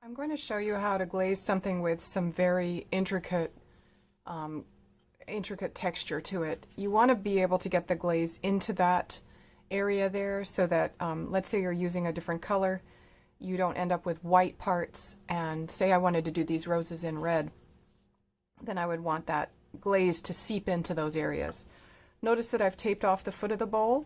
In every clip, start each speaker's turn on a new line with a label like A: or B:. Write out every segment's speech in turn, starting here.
A: I'm going to show you how to glaze something with some very intricate texture to it. You want to be able to get the glaze into that area there so that, let's say you're using a different color, you don't end up with white parts, and say I wanted to do these roses in red, then I would want that glaze to seep into those areas. Notice that I've taped off the foot of the bowl.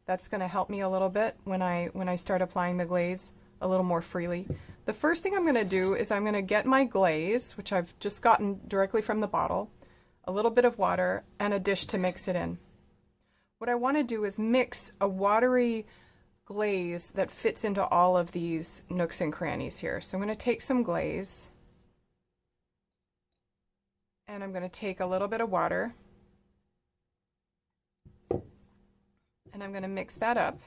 A: That's going to help me a little bit when I start applying the glaze a little more freely. The first thing I'm going to do is I'm going to get my glaze, which I've just gotten directly from the bottle, a little bit of water, and a dish to mix it in. What I want to do is mix a watery glaze that fits into all of these nooks and crannies here. So I'm going to take some glaze, and I'm going to take a little bit of water, and I'm going to mix that up.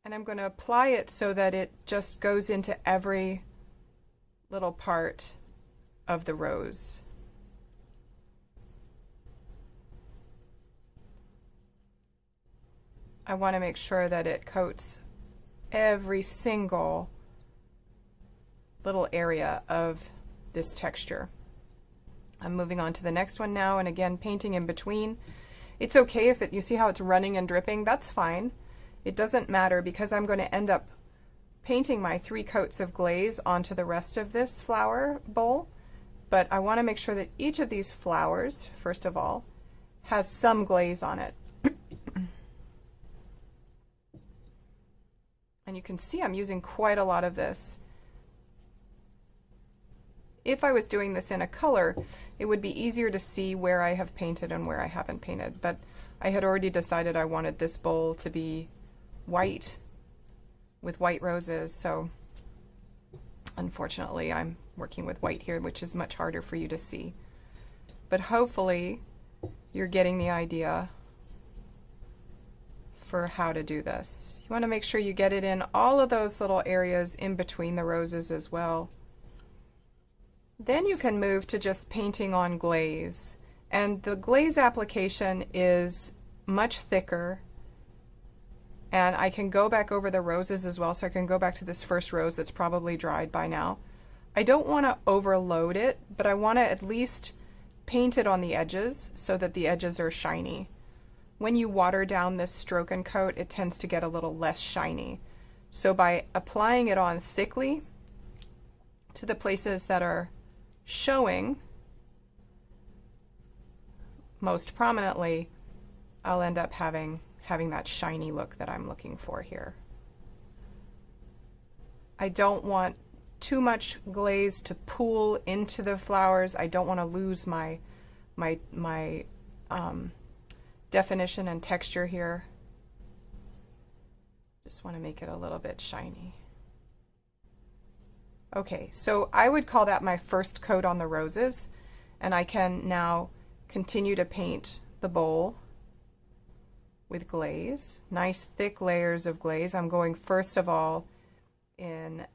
A: And I'm going to apply it so that it just goes into every little part of the rose. I want to make sure that it coats every single little area of this texture. I'm moving on to the next one now, and again, painting in between. It's okay if you see how it's running and dripping, that's fine. It doesn't matter because I'm going to end up painting my 3 coats of glaze onto the rest of this flower bowl, but I want to make sure that each of these flowers, first of all, has some glaze on it. And you can see I'm using quite a lot of this. If I was doing this in a color, it would be easier to see where I have painted and where I haven't painted, but I had already decided I wanted this bowl to be white with white roses, so unfortunately I'm working with white here, which is much harder for you to see. But hopefully you're getting the idea for how to do this. You want to make sure you get it in all of those little areas in between the roses as well. Then you can move to just painting on glaze, and the glaze application is much thicker, and I can go back over the roses as well, so I can go back to this first rose that's probably dried by now. I don't want to overload it, but I want to at least paint it on the edges so that the edges are shiny. When you water down this stroke and coat, it tends to get a little less shiny. So by applying it on thickly to the places that are showing most prominently, I'll end up having that shiny look that I'm looking for here. I don't want too much glaze to pool into the flowers. I don't want to lose my definition and texture here. Just want to make it a little bit shiny. Okay, so I would call that my first coat on the roses, and I can now continue to paint the bowl with glaze, nice thick layers of glaze. I'm going first of all in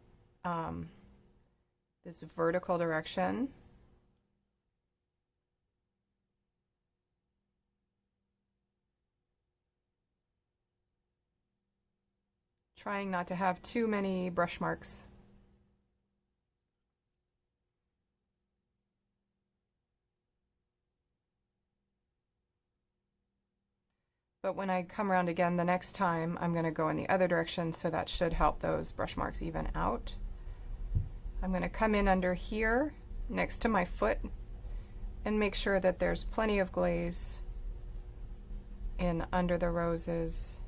A: this vertical direction. Trying not to have too many brush marks. But when I come around again the next time, I'm going to go in the other direction, so that should help those brush marks even out. I'm going to come in under here next to my foot and make sure that there's plenty of glaze in under the roses.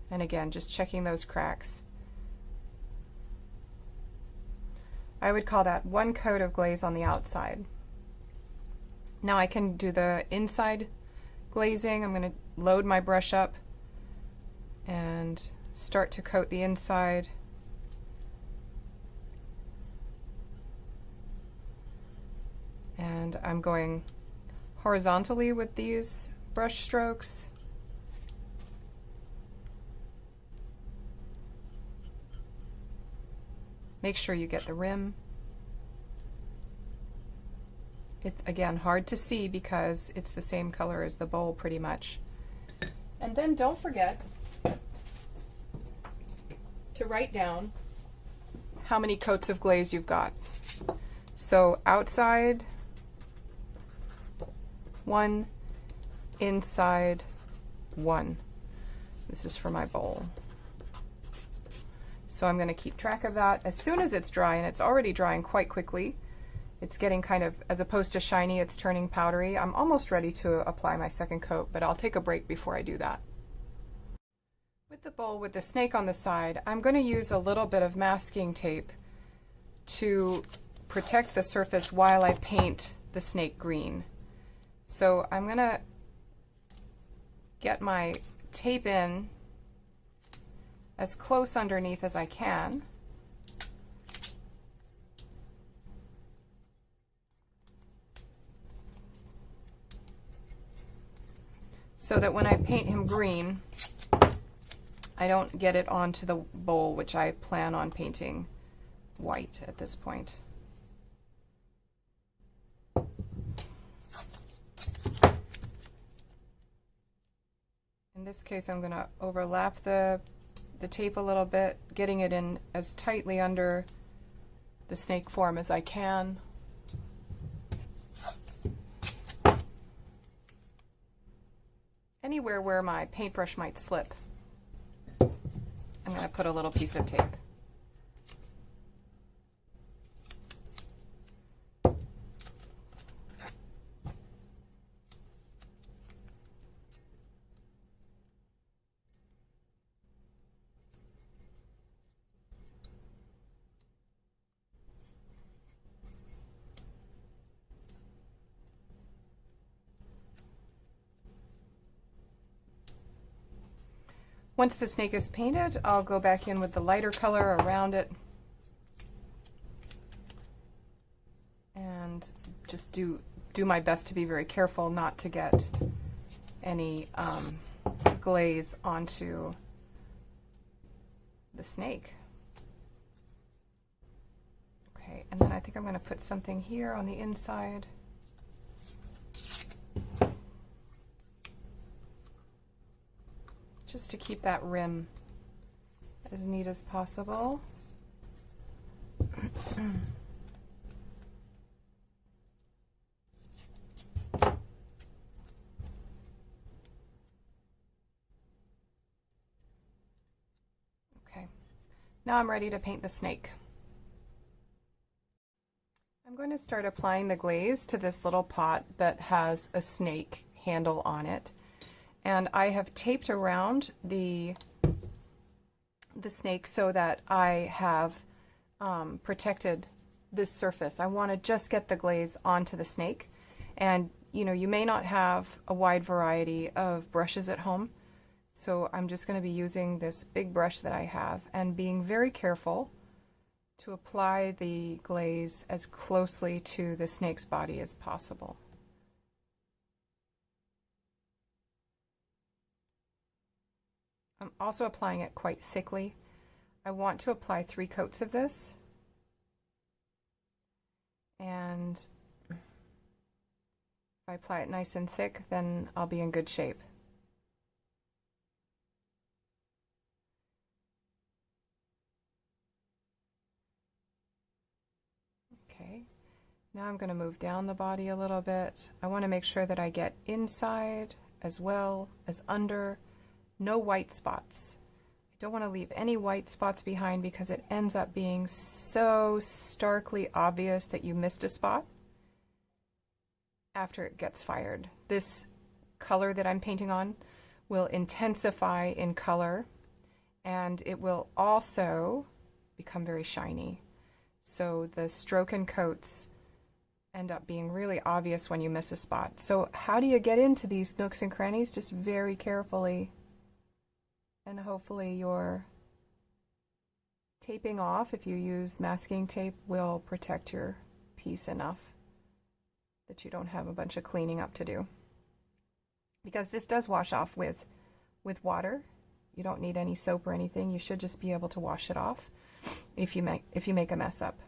A: And again, just checking those cracks. I would call that 1 coat of glaze on the outside. Now I can do the inside glazing. I'm going to load my brush up and start to coat the inside. And I'm going horizontally with these brush strokes. Make sure you get the rim. It's, again, hard to see because it's the same color as the bowl pretty much. And then don't forget to write down how many coats of glaze you've got. So outside 1, inside 1. This is for my bowl. So I'm going to keep track of that. As soon as it's dry, and it's already drying quite quickly, it's getting kind of, as opposed to shiny, it's turning powdery. I'm almost ready to apply my second coat, but I'll take a break before I do that. With the bowl with the snake on the side, I'm going to use a little bit of masking tape to protect the surface while I paint the snake green. So I'm going to get my tape in as close underneath as I can. So that when I paint him green, I don't get it onto the bowl, which I plan on painting white at this point. In this case, I'm going to overlap the tape a little bit, getting it in as tightly under the snake form as I can. Anywhere where my paintbrush might slip, I'm going to put a little piece of tape. Once the snake is painted, I'll go back in with the lighter color around it and just do my best to be very careful not to get any glaze onto the snake. Okay, and then I think I'm going to put something here on the inside. Just to keep that rim as neat as possible. Okay, now I'm ready to paint the snake. I'm going to start applying the glaze to this little pot that has a snake handle on it. And I have taped around the snake so that I have protected this surface. I want to just get the glaze onto the snake. And you know, you may not have a wide variety of brushes at home, so I'm just going to be using this big brush that I have and being very careful to apply the glaze as closely to the snake's body as possible. I'm also applying it quite thickly. I want to apply 3 coats of this. And if I apply it nice and thick, then I'll be in good shape. Okay, now I'm going to move down the body a little bit. I want to make sure that I get inside as well as under. No white spots. I don't want to leave any white spots behind because it ends up being so starkly obvious that you missed a spot after it gets fired. This color that I'm painting on will intensify in color, and it will also become very shiny. So the stroke and coats end up being really obvious when you miss a spot. So how do you get into these nooks and crannies? Just very carefully. And hopefully your taping off, if you use masking tape, will protect your piece enough that you don't have a bunch of cleaning up to do. Because this does wash off with water. You don't need any soap or anything. You should just be able to wash it off if you make a mess up.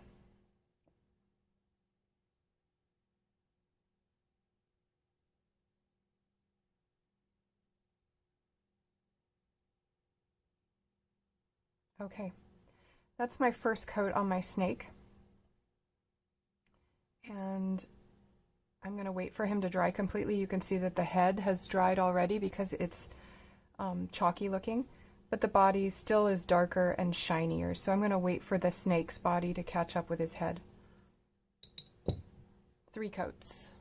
A: Okay, That's my first coat on my snake. And I'm going to wait for him to dry completely. You can see that the head has dried already because it's chalky looking, but the body still is darker and shinier. So I'm going to wait for the snake's body to catch up with his head. 3 coats.